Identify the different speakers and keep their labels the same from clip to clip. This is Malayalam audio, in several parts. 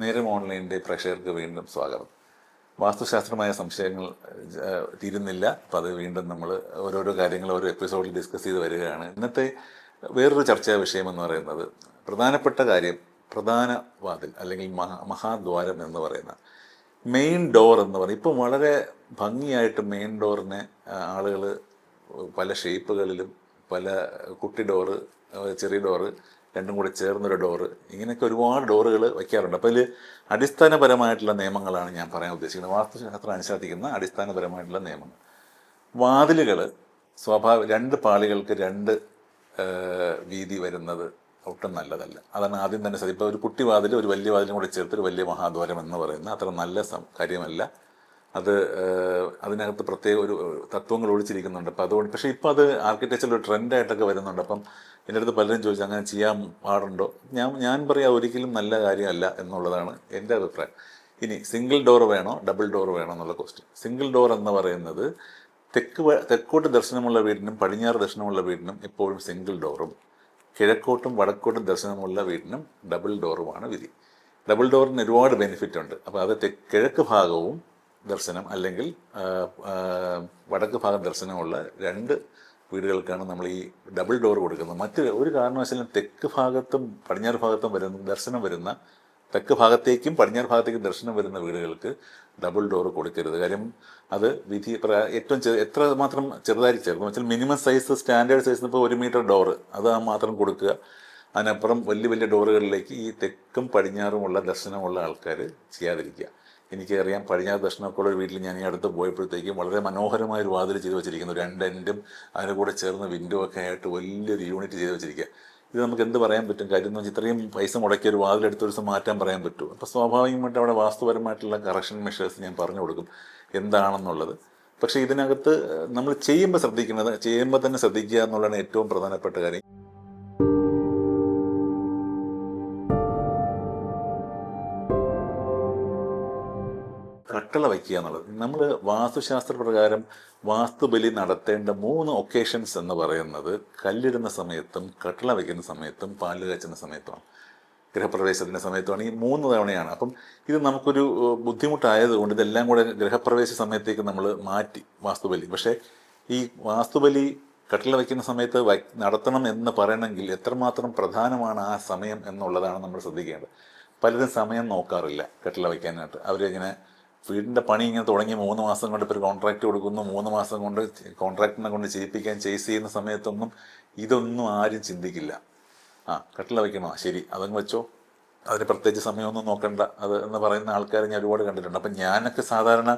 Speaker 1: നേരം ഓൺലൈനിൻ്റെ പ്രേക്ഷകർക്ക് വീണ്ടും സ്വാഗതം. വാസ്തുശാസ്ത്രമായ സംശയങ്ങൾ തീരുന്നില്ല. അപ്പം അത് വീണ്ടും നമ്മൾ ഓരോരോ കാര്യങ്ങൾ ഓരോ എപ്പിസോഡിൽ ഡിസ്കസ് ചെയ്ത് വരികയാണ്. ഇന്നത്തെ വേറൊരു ചർച്ചാ വിഷയം എന്ന് പറയുന്നത് പ്രധാനപ്പെട്ട കാര്യം, പ്രധാന വാതിൽ അല്ലെങ്കിൽ മഹാദ്വാരം എന്ന് പറയുന്ന മെയിൻ ഡോർ എന്ന് പറയും. ഇപ്പം വളരെ ഭംഗിയായിട്ട് മെയിൻ ഡോറിനെ ആളുകൾ പല ഷേപ്പുകളിലും, പല കുട്ടി ഡോറ്, ചെറിയ ഡോറ്, രണ്ടും കൂടെ ചേർന്നൊരു ഡോറ്, ഇങ്ങനെയൊക്കെ ഒരുപാട് ഡോറുകൾ വയ്ക്കാറുണ്ട്. അപ്പോൾ ഇതിൽ അടിസ്ഥാനപരമായിട്ടുള്ള നിയമങ്ങളാണ് ഞാൻ പറയാൻ ഉദ്ദേശിക്കുന്നത്. വാസ്തുശാസ്ത്രം അനുശാസിക്കുന്ന അടിസ്ഥാനപരമായിട്ടുള്ള നിയമങ്ങൾ. വാതിലുകൾ രണ്ട് പാളികൾക്ക് രണ്ട് വീതി വരുന്നത് ഒട്ടും നല്ലതല്ല. അതാണ് ആദ്യം തന്നെ ഇപ്പോൾ ഒരു കുട്ടി വാതിൽ ഒരു വലിയ വാതിലും കൂടെ ചേർത്ത് ഒരു വലിയ മഹാദ്വാരം എന്ന് പറയുന്നത് അത്ര നല്ല കാര്യമല്ല. അത് അതിനകത്ത് പ്രത്യേക ഒരു തത്വങ്ങൾ ഒളിച്ചിരിക്കുന്നുണ്ട്. അപ്പം അതുകൊണ്ട് പക്ഷേ ഇപ്പോൾ അത് ആർക്കിടെക്ചറിൽ ഒരു ട്രെൻഡായിട്ടൊക്കെ വരുന്നുണ്ട്. അപ്പം എൻ്റെ അടുത്ത് പലരും ചോദിച്ചു അങ്ങനെ ചെയ്യാൻ പാടുണ്ടോ. ഞാൻ പറയാം ഒരിക്കലും നല്ല കാര്യമല്ല എന്നുള്ളതാണ് എൻ്റെ അഭിപ്രായം. ഇനി സിംഗിൾ ഡോർ വേണോ ഡബിൾ ഡോർ വേണോ എന്നുള്ള ക്വസ്റ്റ്യൻ. സിംഗിൾ ഡോർ എന്ന് പറയുന്നത് തെക്കോട്ട് ദർശനമുള്ള വീടിനും പടിഞ്ഞാറ് ദർശനമുള്ള വീടിനും എപ്പോഴും സിംഗിൾ ഡോറും, കിഴക്കോട്ടും വടക്കോട്ടും ദർശനമുള്ള വീടിനും ഡബിൾ ഡോറുമാണ് വിധി. ഡബിൾ ഡോറിന് ഒരുപാട് ബെനിഫിറ്റ് ഉണ്ട്. അപ്പോൾ അത് കിഴക്ക് ഭാഗവും ദർശനം അല്ലെങ്കിൽ വടക്ക് ഭാഗം ദർശനമുള്ള രണ്ട് വീടുകൾക്കാണ് നമ്മൾ ഈ ഡബിൾ ഡോർ കൊടുക്കുന്നത്. മറ്റ് ഒരു കാരണവശാലും തെക്ക് ഭാഗത്തും പടിഞ്ഞാറ് ഭാഗത്തും ദർശനം വരുന്ന തെക്ക് ഭാഗത്തേക്കും പടിഞ്ഞാറ് ഭാഗത്തേക്കും ദർശനം വരുന്ന വീടുകൾക്ക് ഡബിൾ ഡോർ കൊടുക്കരുത്. കാര്യം അത് വിധി ഏറ്റവും എത്ര മാത്രം ചെറുതായി ചേർക്കും വെച്ചാൽ മിനിമം സൈസ് സ്റ്റാൻഡേർഡ് സൈസ് ഇപ്പോൾ 1 മീറ്റർ ഡോറ് അത് മാത്രം കൊടുക്കുക. അതിനപ്പുറം വലിയ വലിയ ഡോറുകളിലേക്ക് ഈ തെക്കും പടിഞ്ഞാറുമുള്ള ദർശനമുള്ള ആൾക്കാർ ചെയ്യാതിരിക്കുക. എനിക്കറിയാം പടിഞ്ഞാറ് ദർശനമൊക്കെ ഉള്ള വീട്ടിൽ ഞാൻ ഈ അടുത്ത് പോയപ്പോഴത്തേക്കും വളരെ മനോഹരമായൊരു വാതിൽ ചെയ്ത് വെച്ചിരിക്കുന്നു. രണ്ട് എൻഡും അതിന് കൂടെ ചേർന്ന് വിൻഡോ ഒക്കെ ആയിട്ട് വലിയൊരു യൂണിറ്റ് ചെയ്ത് വെച്ചിരിക്കുക. ഇത് നമുക്ക് എന്ത് പറയാൻ പറ്റും? കാര്യം എന്ന് വെച്ചാൽ ഇത്രയും പൈസ മുടക്കിയ ഒരു വാതിലെടുത്ത ഒരു ദിവസം മാറ്റാൻ പറയാൻ പറ്റും. അപ്പോൾ സ്വാഭാവികമായിട്ട് അവിടെ വാസ്തുപരമായിട്ടുള്ള കറക്ഷൻ മെഷേഴ്സ് ഞാൻ പറഞ്ഞു കൊടുക്കും എന്താണെന്നുള്ളത്. പക്ഷേ ഇതിനകത്ത് നമ്മൾ ചെയ്യുമ്പോൾ തന്നെ ശ്രദ്ധിക്കുക എന്നുള്ളതാണ് ഏറ്റവും പ്രധാനപ്പെട്ട കാര്യം. കട്ടള വയ്ക്കുക എന്നുള്ളത് നമ്മൾ വാസ്തുശാസ്ത്ര പ്രകാരം വാസ്തുബലി നടത്തേണ്ട 3 ഒക്കേഷൻസ് എന്ന് പറയുന്നത് കല്ലിടുന്ന സമയത്തും കട്ടള വയ്ക്കുന്ന സമയത്തും പാല് കാച്ചുന്ന സമയത്തുമാണ്. ഗൃഹപ്രവേശത്തിൻ്റെ സമയത്തുമാണ്. ഈ 3 തവണയാണ്. അപ്പം ഇത് നമുക്കൊരു ബുദ്ധിമുട്ടായതുകൊണ്ട് ഇതെല്ലാം കൂടെ ഗൃഹപ്രവേശ സമയത്തേക്ക് നമ്മൾ മാറ്റി വാസ്തുബലി. പക്ഷേ ഈ വാസ്തുബലി കട്ടള വയ്ക്കുന്ന സമയത്ത് നടത്തണം എന്ന് പറയണമെങ്കിൽ എത്രമാത്രം പ്രധാനമാണ് ആ സമയം എന്നുള്ളതാണ് നമ്മൾ ശ്രദ്ധിക്കേണ്ടത്. പലരും സമയം നോക്കാറില്ല കട്ടള വയ്ക്കാനായിട്ട്. അവരിങ്ങനെ വീടിൻ്റെ പണി ഇങ്ങനെ തുടങ്ങി 3 മാസം കൊണ്ട് ഇപ്പോൾ ഒരു കോൺട്രാക്റ്റ് കൊടുക്കുന്നു, 3 മാസം കൊണ്ട് കോൺട്രാക്റ്റിനെ കൊണ്ട് ചെയ്യിപ്പിക്കാൻ ചെയ്യുന്ന സമയത്തൊന്നും ഇതൊന്നും ആരും ചിന്തിക്കില്ല. കട്ടില വയ്ക്കണോ, ശരി അതങ്ങ് വെച്ചോ, അതിന് പ്രത്യേകിച്ച് സമയമൊന്നും നോക്കണ്ട അത് എന്ന് പറയുന്ന ആൾക്കാരെ ഞാൻ ഒരുപാട് കണ്ടിട്ടുണ്ട്. അപ്പം ഞാനൊക്കെ സാധാരണ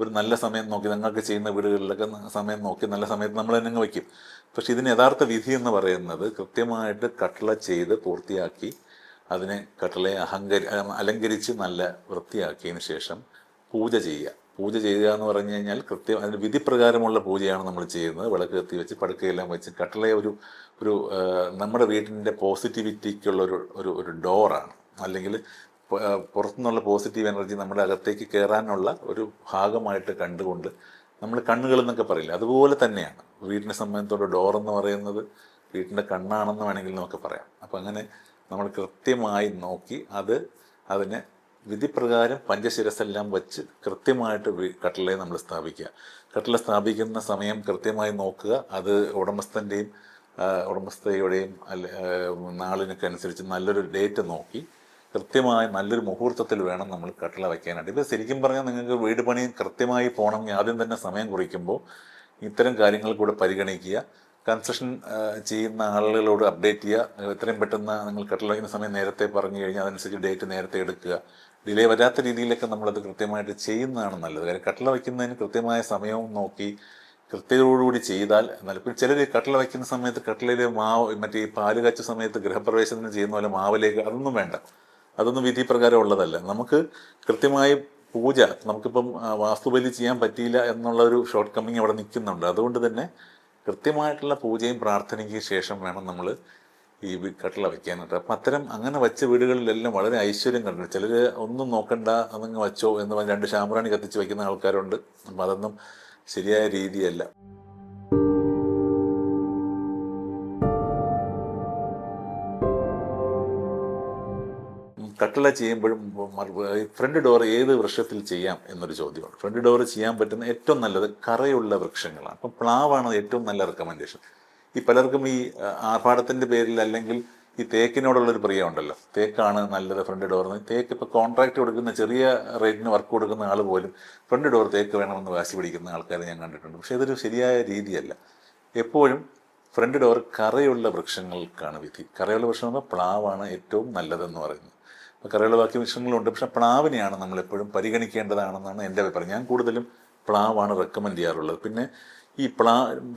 Speaker 1: ഒരു നല്ല സമയം നോക്കി, നിങ്ങൾക്ക് ചെയ്യുന്ന വീടുകളിലൊക്കെ സമയം നോക്കി നല്ല സമയത്ത് നമ്മൾ തന്നെ വയ്ക്കും. പക്ഷെ ഇതിന് യഥാർത്ഥ വിധി എന്ന് പറയുന്നത് കൃത്യമായിട്ട് കട്ടില ചെയ്ത് പൂർത്തിയാക്കി അതിനെ കട്ടിലയെ അലങ്കരിച്ച് നല്ല വൃത്തിയാക്കിയതിന് ശേഷം പൂജ ചെയ്യുക എന്ന് പറഞ്ഞു കഴിഞ്ഞാൽ കൃത്യം അതിന് വിധിപ്രകാരമുള്ള പൂജയാണ് നമ്മൾ ചെയ്യുന്നത്. വിളക്ക് കത്തി വെച്ച് പടുക്കയെല്ലാം വെച്ച് കട്ടളയെ ഒരു നമ്മുടെ വീട്ടിൻ്റെ പോസിറ്റിവിറ്റിക്കുള്ള ഒരു ഡോറാണ്. അല്ലെങ്കിൽ പുറത്തുനിന്നുള്ള പോസിറ്റീവ് എനർജി നമ്മുടെ അകത്തേക്ക് കയറാനുള്ള ഒരു ഭാഗമായിട്ട് കണ്ടുകൊണ്ട് നമ്മൾ കണ്ണുകളെന്നൊക്കെ പറയില്ല, അതുപോലെ തന്നെയാണ് വീടിനെ സംബന്ധിച്ചുള്ള ഡോറെന്ന് പറയുന്നത് വീട്ടിൻ്റെ കണ്ണാണെന്ന് വേണമെങ്കിൽ നമുക്ക് പറയാം. അപ്പം അങ്ങനെ നമ്മൾ കൃത്യമായി നോക്കി അതിനെ വിധിപ്രകാരം പഞ്ചശിരസെല്ലാം വെച്ച് കൃത്യമായിട്ട് കട്ടിലയെ നമ്മൾ സ്ഥാപിക്കുക. കട്ടില സ്ഥാപിക്കുന്ന സമയം കൃത്യമായി നോക്കുക. അത് ഉടമസ്ഥയുടെയും നാളിനൊക്കെ അനുസരിച്ച് നല്ലൊരു ഡേറ്റ് നോക്കി കൃത്യമായി നല്ലൊരു മുഹൂർത്തത്തിൽ വേണം നമ്മൾ കട്ടില വയ്ക്കാനായിട്ട്. ഇപ്പോൾ ശരിക്കും പറഞ്ഞാൽ നിങ്ങൾക്ക് വീട് പണി കൃത്യമായി പോകണമെങ്കിൽ ആദ്യം തന്നെ സമയം കുറിക്കുമ്പോൾ ഇത്തരം കാര്യങ്ങൾ കൂടെ പരിഗണിക്കുക. കൺസ്ട്രക്ഷൻ ചെയ്യുന്ന ആളുകളോട് അപ്ഡേറ്റ് ചെയ്യുക. എത്രയും പെട്ടെന്ന് നിങ്ങൾ കട്ടില വയ്ക്കുന്ന സമയം നേരത്തെ പറഞ്ഞു കഴിഞ്ഞാൽ അതനുസരിച്ച് ഡേറ്റ് നേരത്തെ എടുക്കുക. ഡിലേ വരാത്ത രീതിയിലൊക്കെ നമ്മളത് കൃത്യമായിട്ട് ചെയ്യുന്നതാണ് നല്ലത്. കാര്യം കട്ടില വയ്ക്കുന്നതിന് കൃത്യമായ സമയവും നോക്കി കൃത്യതയോടുകൂടി ചെയ്താൽ എന്നാലും ചിലർ കട്ടില വയ്ക്കുന്ന സമയത്ത് കട്ടിലയിൽ മറ്റേ ഈ പാല് കാച്ച സമയത്ത് ഗൃഹപ്രവേശനം ചെയ്യുന്ന പോലെ മാവിലേക്ക് അതൊന്നും വേണ്ട. അതൊന്നും വിധിപ്രകാരം ഉള്ളതല്ല. നമുക്ക് കൃത്യമായി പൂജ നമുക്കിപ്പം വാസ്തുബലി ചെയ്യാൻ പറ്റിയില്ല എന്നുള്ളൊരു ഷോർട്ട് കമ്മിങ് അവിടെ നിൽക്കുന്നുണ്ട്. അതുകൊണ്ട് തന്നെ കൃത്യമായിട്ടുള്ള പൂജയും പ്രാർത്ഥനയ്ക്ക് ശേഷം വേണം നമ്മൾ ഈ കട്ടില വയ്ക്കാനായിട്ട്. അപ്പം അങ്ങനെ വച്ച വീടുകളിലെല്ലാം വളരെ ഐശ്വര്യം കണ്ടിട്ടുണ്ട്. ചിലർ ഒന്നും നോക്കണ്ട അതങ്ങ് വച്ചോ എന്ന് പറഞ്ഞ് 2 ശാമ്പ്രാണി കത്തിച്ച് വയ്ക്കുന്ന ആൾക്കാരുണ്ട്. അപ്പം അതൊന്നും ശരിയായ രീതിയല്ല. കട്ടിള ചെയ്യുമ്പോഴും ഫ്രണ്ട് ഡോർ ഏത് വൃക്ഷത്തിൽ ചെയ്യാം എന്നൊരു ചോദ്യമാണ്. ഫ്രണ്ട് ഡോർ ചെയ്യാൻ പറ്റുന്ന ഏറ്റവും നല്ലത് കറയുള്ള വൃക്ഷങ്ങളാണ്. അപ്പം പ്ലാവാണ് ഏറ്റവും നല്ല റെക്കമെൻഡേഷൻ. ഈ പലർക്കും ഈ ആർഭാടത്തിൻ്റെ പേരിൽ അല്ലെങ്കിൽ ഈ തേക്കിനോടുള്ളൊരു പ്രിയമുണ്ടല്ലോ, തേക്കാണ് നല്ലത് ഫ്രണ്ട് ഡോറിന്. തേക്ക് ഇപ്പോൾ കോൺട്രാക്ട് കൊടുക്കുന്ന ചെറിയ റേറ്റിന് വർക്ക് കൊടുക്കുന്ന ആൾ പോലും ഫ്രണ്ട് ഡോർ തേക്ക് വേണമെന്ന് വാശി പിടിക്കുന്ന ആൾക്കാരെ ഞാൻ കണ്ടിട്ടുണ്ട്. പക്ഷേ ഇതൊരു ശരിയായ രീതിയല്ല. എപ്പോഴും ഫ്രണ്ട് ഡോർ കറയുള്ള വൃക്ഷങ്ങൾക്കാണ് വിധി. കറയുള്ള വൃക്ഷം എന്ന് പ്ലാവാണ് ഏറ്റവും നല്ലതെന്ന് പറയുന്നത്. അപ്പോൾ കറയുള്ള ബാക്കി വൃക്ഷങ്ങളുണ്ട്, പക്ഷേ പ്ലാവിനെയാണ് നമ്മളെപ്പോഴും പരിഗണിക്കേണ്ടതാണെന്നാണ് എൻ്റെ അഭിപ്രായം. ഞാൻ കൂടുതലും പ്ലാവാണ് റെക്കമെൻഡ് ചെയ്യാറുള്ളത്. പിന്നെ ഈ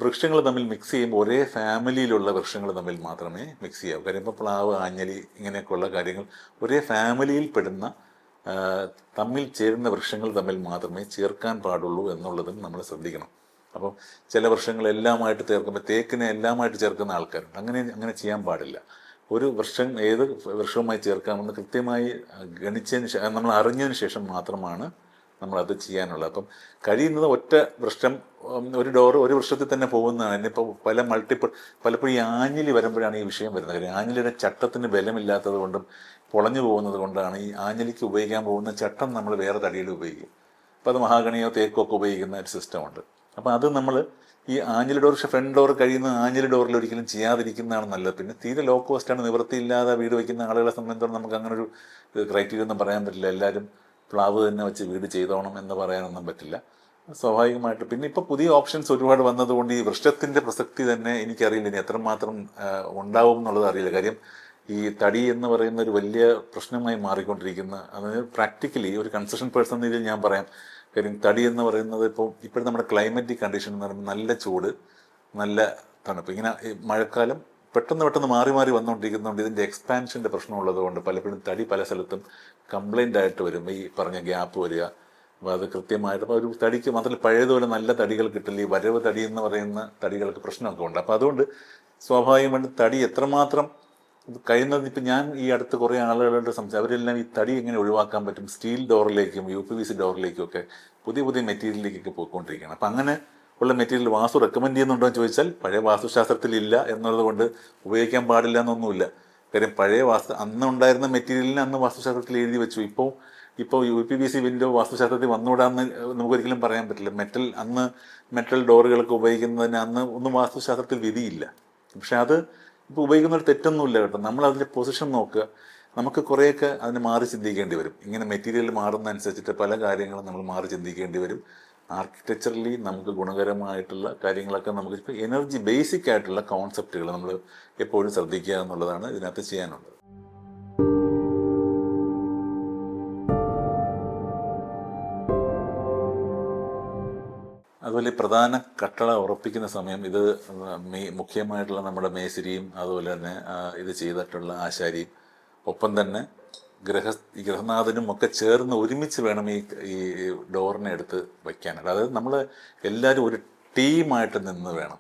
Speaker 1: വൃക്ഷങ്ങൾ തമ്മിൽ മിക്സ് ചെയ്യുമ്പോൾ ഒരേ ഫാമിലിയിലുള്ള വൃക്ഷങ്ങൾ തമ്മിൽ മാത്രമേ മിക്സ് ചെയ്യാവൂ. കാര്യം ഇപ്പോൾ പ്ലാവ്, ആഞ്ഞലി ഇങ്ങനെയൊക്കെയുള്ള കാര്യങ്ങൾ ഒരേ ഫാമിലിയിൽ പെടുന്ന തമ്മിൽ ചേരുന്ന വൃക്ഷങ്ങൾ തമ്മിൽ മാത്രമേ ചേർക്കാൻ പാടുള്ളൂ എന്നുള്ളതും നമ്മൾ ശ്രദ്ധിക്കണം. അപ്പം ചില വൃക്ഷങ്ങൾ എല്ലാമായിട്ട് ചേർക്കുമ്പോൾ തേക്കിനെ എല്ലാമായിട്ട് ചേർക്കുന്ന ആൾക്കാരുണ്ട്. അങ്ങനെ ചെയ്യാൻ പാടില്ല. ഒരു വൃക്ഷം ഏത് വൃക്ഷവുമായി ചേർക്കാമെന്ന് കൃത്യമായി ഗണിച്ചതിന് നമ്മൾ അറിഞ്ഞതിന് ശേഷം മാത്രമാണ് നമ്മളത് ചെയ്യാനുള്ളത്. അപ്പം കഴിയുന്നത് ഒറ്റ വൃക്ഷം, ഒരു ഡോറ് ഒരു വൃക്ഷത്തിൽ തന്നെ പോകുന്നതാണ്. ഇന്നിപ്പോൾ പലപ്പോഴും ഈ ആഞ്ഞിലി വരുമ്പോഴാണ് ഈ വിഷയം വരുന്നത്. കാര്യം ആഞ്ഞിലിയുടെ ചട്ടത്തിന് ബലമില്ലാത്തത് കൊണ്ടും പൊളഞ്ഞു പോകുന്നത് കൊണ്ടാണ് ഈ ആഞ്ഞിലിക്ക് ഉപയോഗിക്കാൻ പോകുന്ന ചട്ടം നമ്മൾ വേറെ തടിയിൽ ഉപയോഗിക്കും. അപ്പോൾ അത് മഹാഗണിയോ തേക്കോ ഒക്കെ ഉപയോഗിക്കുന്ന ഒരു സിസ്റ്റമുണ്ട്. അപ്പോൾ അത് നമ്മൾ ഈ ആഞ്ഞിലി ഡോർ, ഫ്രണ്ട് ഡോർ കഴിയുന്ന ആഞ്ഞിലി ഡോറിൽ ഒരിക്കലും ചെയ്യാതിരിക്കുന്നതാണ് നല്ലത്. പിന്നെ തീരെ ലോ കോസ്റ്റാണ്, നിവൃത്തിയില്ലാതെ വീട് വയ്ക്കുന്ന ആളുകളെ സംബന്ധിച്ചിടത്തോളം നമുക്ക് അങ്ങനെ ഒരു ക്രൈറ്റീരിയ ഒന്നും പറയാൻ പറ്റില്ല. എല്ലാവരും പ്ലാവ് തന്നെ വെച്ച് വീട് ചെയ്തോണം എന്ന് പറയാനൊന്നും പറ്റില്ല. സ്വാഭാവികമായിട്ട് പിന്നെ ഇപ്പോൾ പുതിയ ഓപ്ഷൻസ് ഒരുപാട് വന്നതുകൊണ്ട് ഈ വൃക്ഷത്തിൻ്റെ പ്രസക്തി തന്നെ എനിക്കറിയില്ല ഇനി എത്രമാത്രം ഉണ്ടാവും എന്നുള്ളത് അറിയില്ല. കാര്യം ഈ തടി എന്ന് പറയുന്ന ഒരു വലിയ പ്രശ്നമായി മാറിക്കൊണ്ടിരിക്കുന്ന, അതായത് പ്രാക്ടിക്കലി ഒരു കൺസ്ട്രക്ഷൻ പേഴ്സൺ എന്ന രീതിയിൽ ഞാൻ പറയാം. കാര്യം തടി എന്ന് പറയുന്നത് ഇപ്പോഴും നമ്മുടെ ക്ലൈമറ്റിക് കണ്ടീഷൻ എന്ന് പറയുമ്പോൾ നല്ല ചൂട്, നല്ല തണുപ്പ്, ഇങ്ങനെ മഴക്കാലം പെട്ടെന്ന് മാറി വന്നുകൊണ്ടിരിക്കുന്നതുകൊണ്ട് ഇതിൻ്റെ എക്സ്പാൻഷൻ്റെ പ്രശ്നമുള്ളത് കൊണ്ട് പലപ്പോഴും തടി പല സ്ഥലത്തും കംപ്ലൈൻ്റ് ആയിട്ട് വരും. ഈ പറഞ്ഞ ഗ്യാപ്പ് വരിക, അപ്പോൾ അത് കൃത്യമായിട്ട് ഒരു തടിക്ക് മാത്രമല്ല പഴയതുപോലെ നല്ല തടികൾ കിട്ടില്ല. ഈ വരവ് തടി എന്ന് പറയുന്ന തടികൾക്ക് പ്രശ്നമൊക്കെ ഉണ്ട്. അപ്പോൾ അതുകൊണ്ട് സ്വാഭാവികമായിട്ട് തടി എത്രമാത്രം കഴിയുന്നത്, ഇപ്പം ഞാൻ ഈ അടുത്ത് കുറേ ആളുകളുടെ അവരെല്ലാം ഈ തടി എങ്ങനെ ഒഴിവാക്കാൻ പറ്റും, സ്റ്റീൽ ഡോറിലേക്കും UPVC ഡോറിലേക്കും ഒക്കെ പുതിയ മെറ്റീരിയലിലേക്കൊക്കെ പോയിക്കൊണ്ടിരിക്കുകയാണ്. അപ്പം അങ്ങനെ ഉള്ള മെറ്റീരിയൽ വാസ്തു റെക്കമെൻഡ് ചെയ്യുന്നുണ്ടോ എന്ന് ചോദിച്ചാൽ പഴയ വാസ്തുശാസ്ത്രത്തിൽ ഇല്ല എന്നുള്ളത് കൊണ്ട് ഉപയോഗിക്കാൻ പാടില്ല എന്നൊന്നുമില്ല. കാര്യം പഴയ അന്ന് ഉണ്ടായിരുന്ന മെറ്റീരിയലിന് അന്ന് വാസ്തുശാസ്ത്രത്തിൽ എഴുതി വെച്ചു. ഇപ്പോൾ UPVC വിൻഡോ വാസ്തുശാസ്ത്രത്തിൽ വന്നുകൂടാന്ന് നമുക്കൊരിക്കലും പറയാൻ പറ്റില്ല. മെറ്റൽ ഡോറുകളൊക്കെ ഉപയോഗിക്കുന്നതിന് അന്ന് ഒന്നും വാസ്തുശാസ്ത്രത്തിൽ വിധിയില്ല. പക്ഷെ അത് ഇപ്പോൾ ഉപയോഗിക്കുന്നൊരു തെറ്റൊന്നുമില്ല കേട്ടോ. നമ്മൾ അതിൻ്റെ പൊസിഷൻ നോക്കുക. നമുക്ക് കുറേയൊക്കെ അതിന് മാറി ചിന്തിക്കേണ്ടി വരും. ഇങ്ങനെ മെറ്റീരിയൽ മാറുന്നതനുസരിച്ചിട്ട് പല കാര്യങ്ങളും നമ്മൾ മാറി ചിന്തിക്കേണ്ടി വരും. ആർക്കിടെക്ചറലി നമുക്ക് ഗുണകരമായിട്ടുള്ള കാര്യങ്ങളൊക്കെ നമുക്ക് ഇപ്പോൾ എനർജി ബേസിക് ആയിട്ടുള്ള കോൺസെപ്റ്റുകൾ നമ്മൾ എപ്പോഴും ശ്രദ്ധിക്കുക എന്നുള്ളതാണ് ഇതിനകത്ത് ചെയ്യാനുള്ളത്. അതുപോലെ പ്രധാന കട്ടള ഉറപ്പിക്കുന്ന സമയം ഇത് മുഖ്യമായിട്ടുള്ള നമ്മുടെ മേശരിയും അതുപോലെ തന്നെ ഇത് ചെയ്തിട്ടുള്ള ആശാരിയും ഒപ്പം തന്നെ ഗൃഹനാഥനും ഒക്കെ ചേർന്ന് ഒരുമിച്ച് വേണം ഈ ഡോറിനെ എടുത്ത് വയ്ക്കാനായിട്ട്. അതായത് നമ്മൾ എല്ലാവരും ഒരു ടീമായിട്ട് നിന്ന് വേണം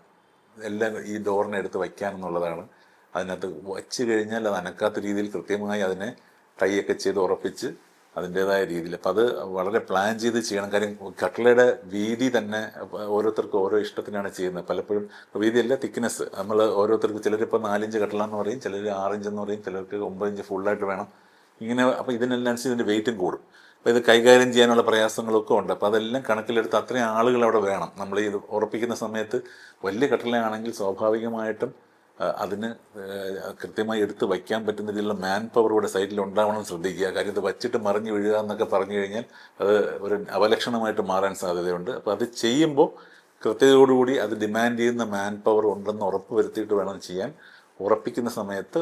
Speaker 1: എല്ലാം ഈ ഡോറിനെ എടുത്ത് വയ്ക്കാനെന്നുള്ളതാണ്. അതിനകത്ത് വച്ച് കഴിഞ്ഞാൽ അത് അനക്കാത്ത രീതിയിൽ കൃത്യമായി അതിനെ ടൈയൊക്കെ ചെയ്ത് ഉറപ്പിച്ച് അതിൻ്റേതായ രീതിയിൽ. അപ്പം അത് വളരെ പ്ലാൻ ചെയ്ത് ചെയ്യണം. കാര്യം കട്ടളയുടെ വീതി തന്നെ ഓരോരുത്തർക്കും ഓരോ ഇഷ്ടത്തിനാണ് ചെയ്യുന്നത്. പലപ്പോഴും വീതിയല്ല, തിക്നെസ് നമ്മൾ ഓരോരുത്തർക്ക്, ചിലരിപ്പോൾ 4 ഇഞ്ച് കട്ടള എന്ന് പറയും, ചിലർ 6 ഇഞ്ച് എന്ന് പറയും, ചിലർക്ക് 9 ഇഞ്ച് ഫുള്ളായിട്ട് വേണം. ഇങ്ങനെ അപ്പോൾ ഇതിനെല്ലാം ഇതിൻ്റെ വെയിറ്റും കൂടും. അപ്പോൾ ഇത് കൈകാര്യം ചെയ്യാനുള്ള പ്രയാസങ്ങളൊക്കെ ഉണ്ട്. അപ്പോൾ അതെല്ലാം കണക്കിലെടുത്ത് അത്രയും ആളുകൾ അവിടെ വേണം. നമ്മൾ ഇത് ഉറപ്പിക്കുന്ന സമയത്ത് വലിയ കട്ടളയാണെങ്കിൽ സ്വാഭാവികമായിട്ടും അതിന് കൃത്യമായി എടുത്ത് വയ്ക്കാൻ പറ്റുന്ന രീതിയിലുള്ള മാൻ പവർ ഇവിടെ സൈറ്റിൽ ഉണ്ടാവണം ശ്രദ്ധിക്കുക. കാര്യം ഇത് വച്ചിട്ട് മറിഞ്ഞു വീഴുക എന്നൊക്കെ പറഞ്ഞു കഴിഞ്ഞാൽ അത് ഒരു അവലക്ഷണമായിട്ട് മാറാൻ സാധ്യതയുണ്ട്. അപ്പോൾ അത് ചെയ്യുമ്പോൾ കൃത്യതയോടുകൂടി അത് ഡിമാൻഡ് ചെയ്യുന്ന മാൻ പവർ ഉണ്ടെന്ന് ഉറപ്പ് വരുത്തിയിട്ട് വേണം ചെയ്യാൻ. ഉറപ്പിക്കുന്ന സമയത്ത്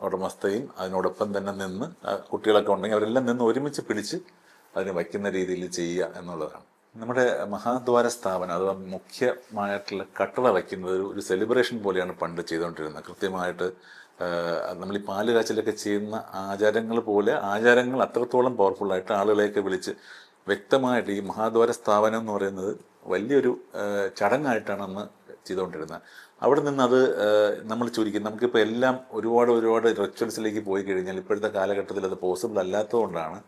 Speaker 1: ഉടമസ്ഥയും അതിനോടൊപ്പം തന്നെ നിന്ന്, കുട്ടികളൊക്കെ ഉണ്ടെങ്കിൽ അവരെല്ലാം നിന്ന് ഒരുമിച്ച് പിടിച്ച് അതിന് വയ്ക്കുന്ന രീതിയിൽ ചെയ്യുക എന്നുള്ളതാണ്. നമ്മുടെ മഹാദ്വാര സ്ഥാപനം അഥവാ മുഖ്യമായിട്ടുള്ള കട്ടള വയ്ക്കുന്നത് ഒരു സെലിബ്രേഷൻ പോലെയാണ് പണ്ട് ചെയ്തുകൊണ്ടിരുന്നത്. കൃത്യമായിട്ട് നമ്മൾ ഈ പാല് കാച്ചിലൊക്കെ ചെയ്യുന്ന ആചാരങ്ങൾ പോലെ ആചാരങ്ങൾ അത്രത്തോളം പവർഫുള്ളായിട്ട് ആളുകളെയൊക്കെ വിളിച്ച് വ്യക്തമായിട്ട് ഈ മഹാദ്വാര സ്ഥാപനം എന്ന് പറയുന്നത് വലിയൊരു ചടങ്ങായിട്ടാണ് അന്ന് ചെയ്തുകൊണ്ടിരുന്നത്. അവിടെ നിന്ന് അത് നമ്മൾ ചുരുക്കി നമുക്കിപ്പോൾ എല്ലാം ഒരുപാട് റിച്വൽസിലേക്ക് പോയി കഴിഞ്ഞാൽ ഇപ്പോഴത്തെ കാലഘട്ടത്തിൽ അത് പോസിബിൾ അല്ലാത്തതുകൊണ്ടാണ്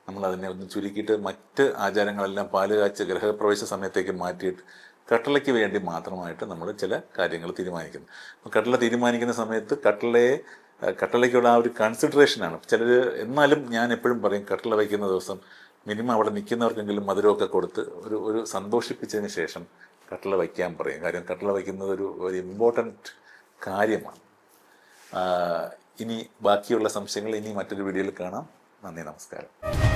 Speaker 1: നമ്മൾ അതിനെ ഒന്ന് ചുരുക്കിയിട്ട് മറ്റ് ആചാരങ്ങളെല്ലാം പാല് കാച്ച് ഗൃഹപ്രവേശ സമയത്തേക്ക് മാറ്റിയിട്ട് കട്ടളയ്ക്ക് വേണ്ടി മാത്രമായിട്ട് നമ്മൾ ചില കാര്യങ്ങൾ തീരുമാനിക്കുന്നു. അപ്പോൾ കട്ടള തീരുമാനിക്കുന്ന സമയത്ത് കട്ടളയെ കട്ടളയ്ക്കുള്ള ആ ഒരു കൺസിഡറേഷനാണ്. ചിലർ എന്നാലും ഞാൻ എപ്പോഴും പറയും കട്ടള വയ്ക്കുന്ന ദിവസം മിനിമം അവിടെ നിൽക്കുന്നവർക്കെങ്കിലും മധുരമൊക്കെ കൊടുത്ത് ഒരു സന്തോഷിപ്പിച്ചതിന് ശേഷം കട്ടള വയ്ക്കാൻ പറയും. കാര്യം കട്ടള വയ്ക്കുന്നത് ഒരു ഇമ്പോർട്ടൻറ്റ് കാര്യമാണ്. ഇനി ബാക്കിയുള്ള സംശയങ്ങൾ ഇനി മറ്റൊരു വീഡിയോയിൽ കാണാം. നന്ദി, നമസ്കാരം.